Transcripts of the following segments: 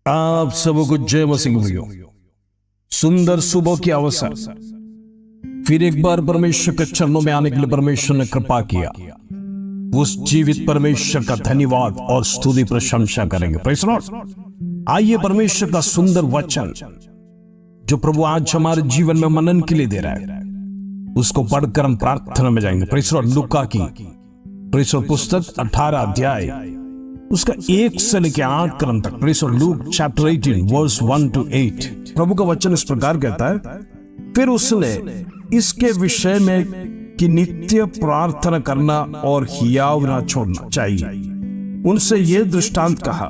आप सबको जय मसीह भैया। सुंदर सुबह की अवसर, फिर एक बार परमेश्वर के चरणों में आने के लिए परमेश्वर ने कृपा किया। उस जीवित परमेश्वर का धन्यवाद और स्तुति प्रशंसा करेंगे। Praise Lord. आइए परमेश्वर का सुंदर वचन जो प्रभु आज हमारे जीवन में मनन के लिए दे रहा है, उसको पढ़कर हम प्रार्थना में जाएंगे। Praise Lord. लूका की प्रेज़ लॉर्ड पुस्तक 18 अध्याय उसका 1 से लेकर 8 क्रम तक। Praise lord. Luke chapter 18 verse 1 to 8। प्रभु का वचन इस प्रकार कहता है, फिर उसने इसके विषय में कि नित्य प्रार्थना करना और हियाव ना छोड़ना चाहिए, उनसे यह दृष्टांत कहा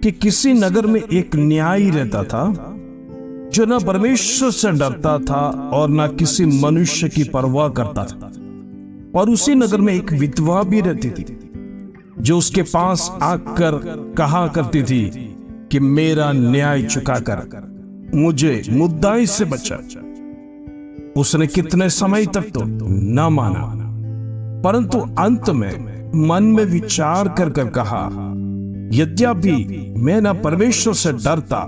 कि किसी नगर में एक न्यायी रहता था जो न परमेश्वर से डरता था और न किसी मनुष्य की परवाह करता था। और उसी नगर में एक विधवा भी रहती थी जो उसके पास आकर कहा करती थी कि मेरा न्याय चुकाकर मुझे मुद्दाई से बचा। उसने कितने समय तक तो न माना, परंतु अंत में मन में विचार कर कहा, यद्यपि मैं न परमेश्वर से डरता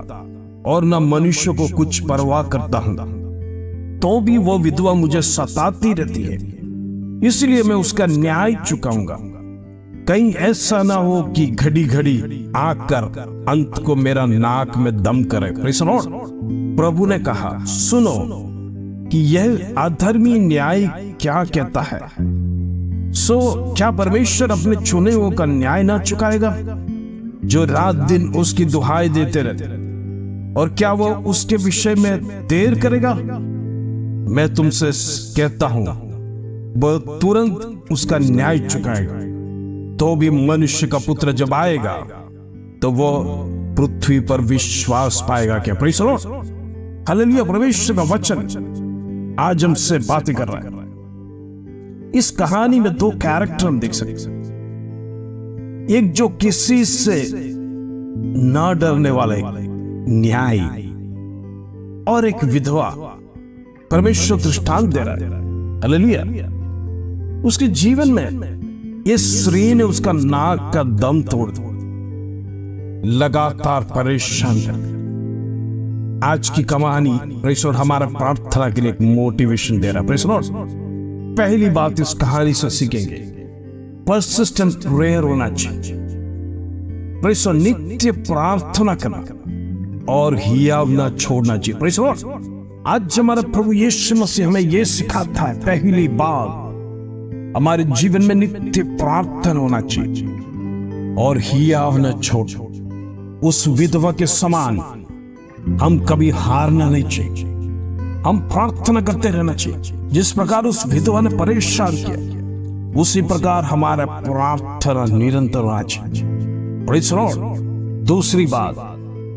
और न मनुष्य को कुछ परवाह करता हूं, तो भी वो विधवा मुझे सताती रहती है, इसलिए मैं उसका न्याय चुकाऊंगा। कहीं ऐसा ना हो कि घड़ी घड़ी आकर अंत को मेरा नाक में दम करे। Praise Lord. प्रभु ने कहा, सुनो कि यह अधर्मी न्याय क्या कहता है। क्या परमेश्वर अपने चुने हुओं का न्याय ना चुकाएगा जो रात दिन उसकी दुहाई देते रहते, और क्या वो उसके विषय में देर करेगा? मैं तुमसे कहता हूं वो तुरंत उसका न्याय चुकाएगा। तो भी मनुष्य का पुत्र जब आएगा तो वो पृथ्वी पर विश्वास पाएगा क्या? Praise Lord. हालेलुया। परमेश्वर का वचन आज हमसे बातें कर रहा है। इस कहानी में 2 कैरेक्टर हम देख सकते हैं। एक जो किसी से ना डरने वाले न्यायी, और एक विधवा। परमेश्वर दृष्टांत दे रहा है। हालेलुया। उसके जीवन में इस स्त्री ने उसका नाक का दम तोड़ दिया, लगातार परेशान कर। आज की कहानी प्रेज़ लॉर्ड हमारा प्रार्थना के लिए एक मोटिवेशन दे रहा है। Praise Lord. पहली बात इस कहानी से सीखेंगे, परसिस्टेंट प्रेयर होना चाहिए। Praise Lord. नित्य प्रार्थना करना और हियाव ना छोड़ना चाहिए। Praise Lord. आज हमारा प्रभु यीशु मसीह हमें यह सिखाता है, पहली बात हमारे जीवन में नित्य प्रार्थना होना चाहिए और हियाव न छोड़। उस विधवा के समान हम कभी हारना नहीं चाहिए, हम प्रार्थना करते रहना चाहिए। जिस प्रकार उस विधवा ने परेशान किया, उसी प्रकार हमारा प्रार्थना निरंतर होना चाहिए। Praise Lord. दूसरी बात,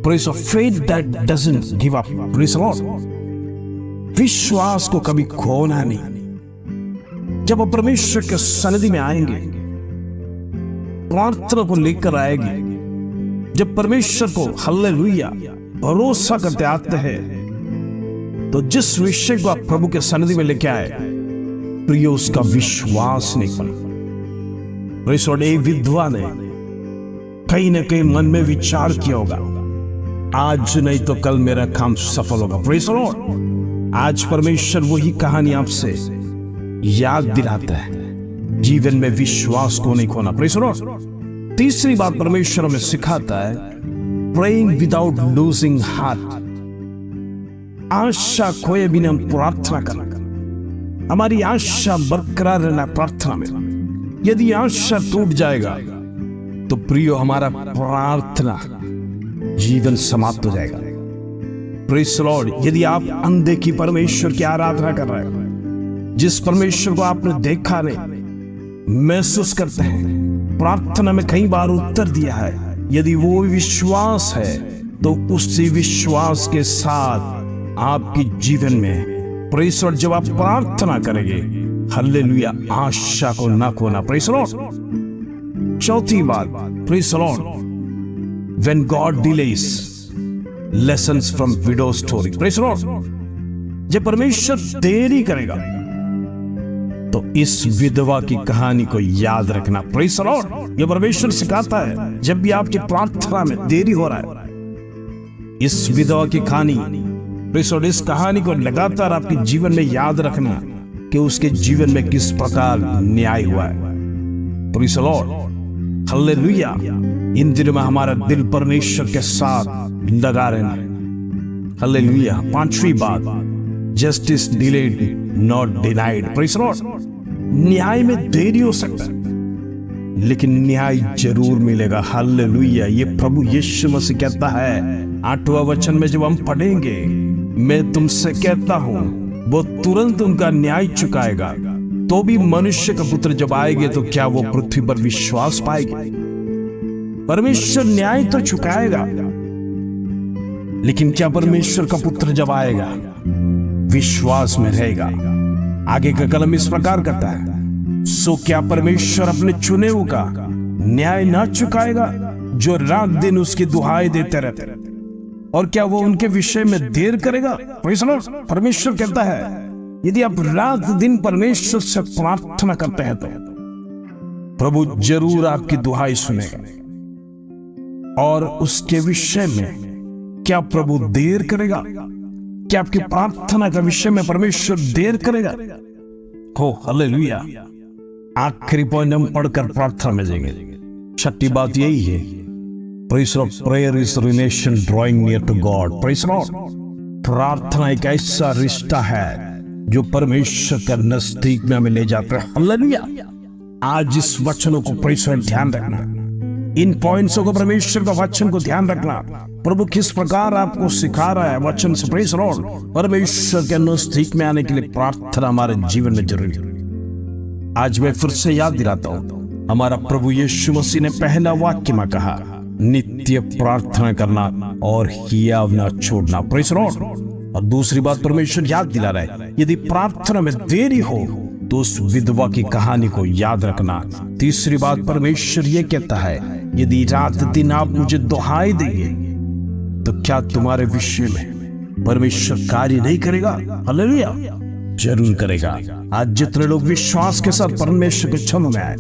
praise Lord, faith that doesn't give up. Praise Lord. विश्वास को कभी खोना नहीं। जब आप परमेश्वर के सन्निधि में आएंगे, प्रार्थना को लेकर आएंगे, जब परमेश्वर को हालेलुया भरोसा करते आते हैं, तो जिस विषय को आप प्रभु के सन्निधि में लेके आए, तो ये उसका विश्वास नहीं बना। Praise Lord. एक विधवा ने कहीं ना कहीं मन में विचार किया होगा, आज नहीं तो कल मेरा काम सफल होगा। Praise Lord. आज परमेश्वर वही कहानी आपसे याद दिलाता है, जीवन में विश्वास को नहीं खोना। Praise Lord. तीसरी बात परमेश्वर हमें सिखाता है, प्रेइंग विदाउट लूजिंग हार्ट। आशा खोए बिना हम प्रार्थना करना, हमारी आशा बरकरार रहना प्रार्थना में। यदि आशा टूट जाएगा तो प्रियो हमारा प्रार्थना जीवन समाप्त हो जाएगा। Praise Lord. यदि आप अनदेखी परमेश्वर की आराधना कर रहे हो, जिस परमेश्वर को आपने देखा नहीं, महसूस करते हैं, प्रार्थना में कई बार उत्तर दिया है, यदि वो विश्वास है तो उसी विश्वास के साथ आपके जीवन में प्रेज़ लॉर्ड जब आप प्रार्थना करेंगे, हालेलुया, आशा को ना खोना। Praise Lord. चौथी बात, praise Lord, when God delays lessons from window story. Praise Lord. जब परमेश्वर देरी करेगा तो इस विधवा की कहानी को याद रखना। Praise the Lord. ये परमेश्वर सिखाता है, जब भी आपकी प्रार्थना में देरी हो रहा है, इस विधवा की कहानी, इस कहानी को लगातार आपके जीवन में याद रखना कि उसके जीवन में किस प्रकार न्याय हुआ है। Praise the Lord, hallelujah. इन दिनों में हमारा दिल परमेश्वर के साथ लगा रहना। हालेलुया। पांचवी बात, justice delayed not denied. Praise the Lord, न्याय में देरी हो सकता है लेकिन न्याय जरूर मिलेगा। हालेलुया। ये प्रभु यीशु मसीह कहता है 8वां वचन में, जब हम पढ़ेंगे, मैं तुमसे कहता हूं वो तुरंत उनका न्याय चुकाएगा। तो भी मनुष्य का पुत्र जब आएगा तो क्या वो पृथ्वी पर विश्वास पाएगा? परमेश्वर न्याय तो चुकाएगा, लेकिन क्या परमेश्वर का पुत्र जब आएगा विश्वास में रहेगा? आगे का कलम इस प्रकार कहता है, सो क्या परमेश्वर अपने चुने हुए का न्याय ना चुकाएगा जो रात दिन उसकी दुहाई देते रहते? और क्या वो उनके विषय में देर करेगा? परमेश्वर कहता है, यदि आप रात दिन परमेश्वर से प्रार्थना करते हैं तो प्रभु जरूर आपकी दुहाई सुनेगा। और उसके विषय में क्या प्रभु देर करेगा? क्या आपकी प्रार्थना का विषय में परमेश्वर देर करेगा? हो हालेलुया। आखिरी पॉइंट हम पढ़कर प्रार्थना में जाएंगे। छठी बात यही है, praise the lord, prayer is relation drawing near to God. Praise the lord, प्रार्थना एक ऐसा रिश्ता है जो परमेश्वर के नजदीक में हमें ले जाता है। हालेलुया। आज इस वचनों को प्रेज़ द लॉर्ड ध्यान रखना, इन पॉइंट्सों को, परमेश्वर का वचन को ध्यान रखना। प्रभु किस प्रकार आपको सिखा रहा है वचन से। प्रेज़ द लॉर्ड, परमेश्वर के नजदीक में आने के लिए प्रार्थना हमारे जीवन में जरूरी है। आज मैं फिर से याद दिलाता हूं, हमारा प्रभु यीशु मसीह ने पहला वाक्य में कहा, नित्य प्रार्थना करना और हियाव ना छोड़ना। Praise the Lord. और दूसरी बात परमेश्वर याद दिला रहा है, यदि प्रार्थना में देरी हो तो उस विधवा की कहानी को याद रखना। तीसरी बात परमेश्वर ये कहता है, यदि रात दिन आप मुझे दुहाई देंगे तो क्या तुम्हारे विषय में परमेश्वर कार्य नहीं करेगा? हालेलुया, जरूर करेगा। आज जितने लोग विश्वास के साथ परमेश्वर के चरणों में आए,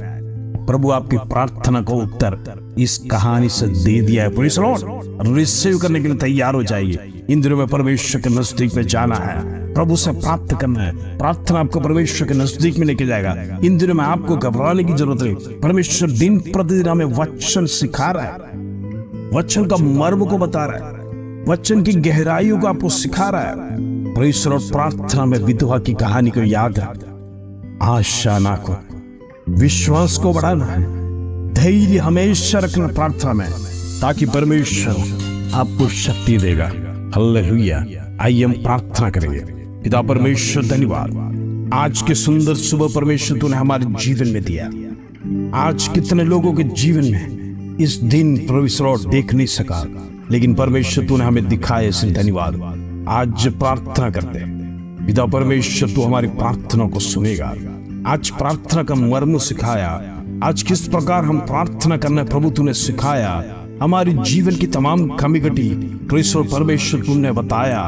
प्रभु आपकी प्रार्थना को उत्तर इस कहानी से दे दिया है। प्रेज़ द लॉर्ड, रिसीव करने के लिए तैयार हो जाइए। इन दिनों में परमेश्वर के नजदीक में जाना है, प्रभु से प्राप्त करना है। प्रार्थना आपको परमेश्वर के नजदीक में लेके जाएगा। इन दिनों में आपको घबराने की जरूरत नहीं। परमेश्वर दिन प्रतिदिन हमें वचन सिखा रहा है, वचन का मर्म को बता रहा है, वचन की गहराइयों को आपको सिखा रहा है। प्रेज़ द लॉर्ड, प्रार्थना में विधवा की कहानी को याद रख, आशा ना को, विश्वास को बढ़ाना है, धैर्य हमेशा रखना प्रार्थना में, ताकि परमेश्वर आपको शक्ति देगा। हालेलुया। आइए हम प्रार्थना करेंगे। पिता परमेश्वर, धन्यवाद आज के सुंदर सुबह परमेश्वर तूने हमारे जीवन में दिया। आज कितने लोगों के जीवन में इस दिन प्रेज़ द लॉर्ड देख नहीं सका, लेकिन परमेश्वर तूने हमें दिखाया, इसलिए धन्यवाद। आज प्रार्थना करते हैं पिता परमेश्वर, तू हमारी प्रार्थना को सुनेगा। आज प्रार्थना का मर्म सिखाया, आज किस प्रकार हम प्रार्थना करना प्रभु तूने सिखाया। हमारी जीवन की तमाम कमी घटी प्रेज़ परमेश्वर तूने बताया।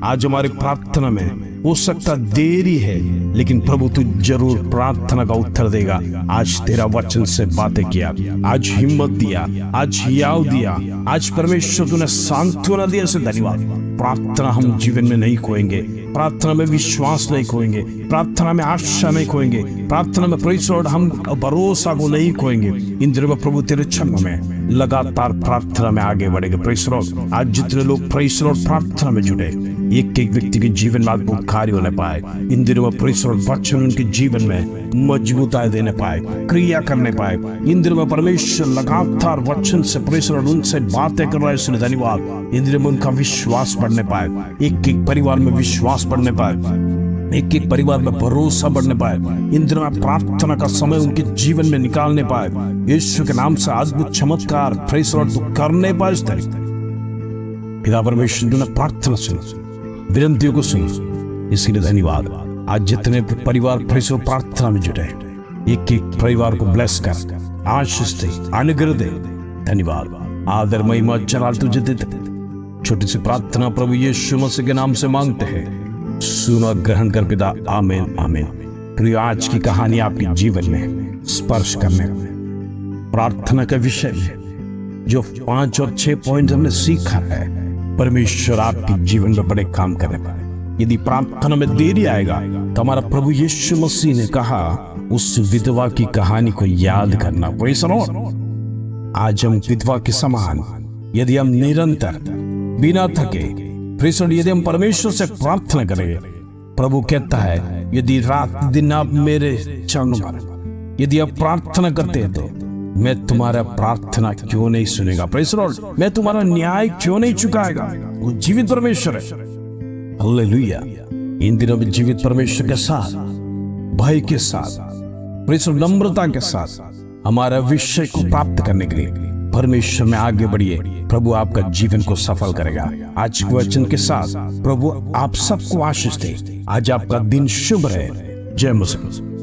आज हमारी प्रार्थना में हो सकता देरी है, लेकिन प्रभु तू जरूर प्रार्थना का उत्तर देगा। आज तेरा वचन से बातें किया, आज हिम्मत दिया, आज हियाव दिया, आज परमेश्वर तूने सांत्वना दिया, से धन्यवाद। प्रार्थना हम जीवन में नहीं खोएंगे, प्रार्थना में विश्वास नहीं खोएंगे, प्रार्थना में आशा नहीं खोएंगे, प्रार्थना में प्रेज़ द लॉर्ड हम भरोसा को नहीं खोएंगे। इन दिनों में प्रभु तेरे चरणों में लगातार प्रार्थना में आगे बढ़ेंगे। प्रेज़ द लॉर्ड, आज जितने लोग प्रेज़ द लॉर्ड प्रार्थना में जुटे, एक एक व्यक्ति के जीवन में अद्भुत कार्य होने पाए। इन दिनों में प्रेज़ द लॉर्ड वचन उनके जीवन में मजबूताई देने पाए, क्रिया करने पाए। इन दिनों में परमेश्वर लगातार वचन से प्रेज़ द लॉर्ड उनसे बातें कर रहा है, इसलिए धन्यवाद। इन दिनों में उनका विश्वास बढ़ने पाए, एक एक परिवार में विश्वास बढ़ने पाए, एक एक परिवार में भरोसा बढ़ने पाए। इन दिनों में प्रार्थना का समय उनके जीवन में निकालने पाए। यीशु के नाम से अद्भुत चमत्कार प्रेज़ द लॉर्ड करने पाए। इस तरीके पिता परमेश्वर तूने प्रार्थना सुन, विनतियों को सुन, इसके लिए धन्यवाद। आज जितने परिवार प्रेज़ द लॉर्ड प्रार्थना में जुटे, एक एक परिवार को ब्लेस कर, आशीष दे, अनुग्रह दे। धन्यवाद, आदर, महिमा, जलाल तुझे देते। छोटी सी प्रार्थना प्रभु यीशु मसीह के नाम से मांगते हैं, सुनो, ग्रहण कर पिता। आमीन, आमीन। प्रिय, आज की कहानी आपके जीवन में स्पर्श करने प्रार्थना के विषय में जो 5 और 6 पॉइंट हमने सीखा है, परमेश्वर आपके जीवन में बड़े काम करेगा। यदि प्रार्थना में देरी आएगा तो हमारा प्रभु यीशु मसीह ने कहा उस विधवा की कहानी को याद करना। कोई सुनो, आज हम विधवा के समान यदि हम निरंतर बिना थके यदि हम परमेश्वर से प्रार्थना करेंगे, प्रभु कहता है यदि रात दिन आप मेरे चरणों पर यदि आप प्रार्थना करते हैं तो मैं तुम्हारा प्रार्थना क्यों नहीं सुनेगा। प्रेज़ लॉर्ड, मैं तुम्हारा न्याय क्यों नहीं चुकाएगा। वो जीवित परमेश्वर है। हालेलुया। इन दिनों में जीवित परमेश्वर के साथ, भय के साथ, प्रेज़ लॉर्ड, नम्रता के साथ हमारा विषय को प्राप्त करने के लिए परमेश्वर में आगे बढ़िए। प्रभु आपका जीवन को सफल करेगा। आज के वचन के साथ प्रभु आप सबको आशीष दे। आज आपका दिन शुभ रहे। जय मसीह।